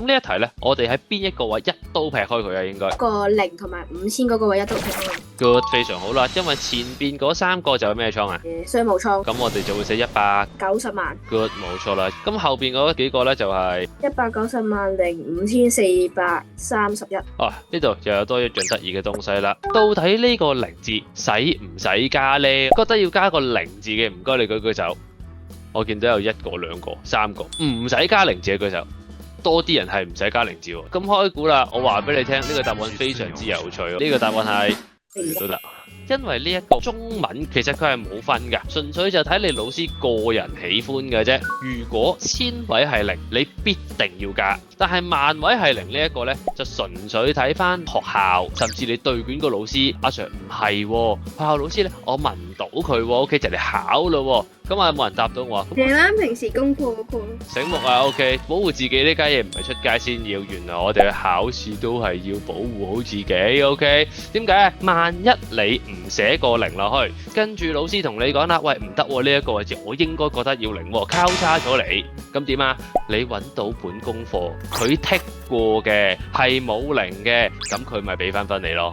呢一題咧，我哋喺邊一個位一刀劈開佢啊？應該個0同埋5000嗰個位一刀劈開。good 非常好啦，因為前邊嗰3個就係咩倉啊？商務倉咁我哋就會寫100 90萬。 good 冇錯啦。咁後邊嗰幾個咧就係190萬零5431。哦，呢度又有多一樣得意嘅東西啦。到底呢個0字使唔使加呢？覺得要加個0字嘅，唔該你舉舉手。我見到有1個、2個、3個唔使加0字嘅舉手。多啲人係唔使加0字喎。咁開估啦，我話俾你聽，呢個答案非常之有趣。呢個答案係都得。因為呢一個中文其實佢係冇分㗎，純粹就睇你老師個人喜歡嘅啫。如果千位係0，你必定要加；但係萬位係0呢一個呢，就純粹睇翻學校，甚至你對卷個老師。阿 Sir 唔係喎，學校老師呢，我聞到佢喎，OK 就嚟考嘞喎。咁啊有冇人答到我啊？夜晚平時功課嗰個醒目啊 ，OK， 保護自己呢家嘢唔係出街先要，原來我哋去考試都係要保護好自己 ，OK？ 點解啊？萬一你唔寫個0落去，跟住老師同你講啦，喂唔得喎，呢一個位置我應該覺得要0喎，交叉咗你，咁點啊？你揾到本功課，佢剔過嘅係冇0嘅，咁佢咪俾翻分你咯。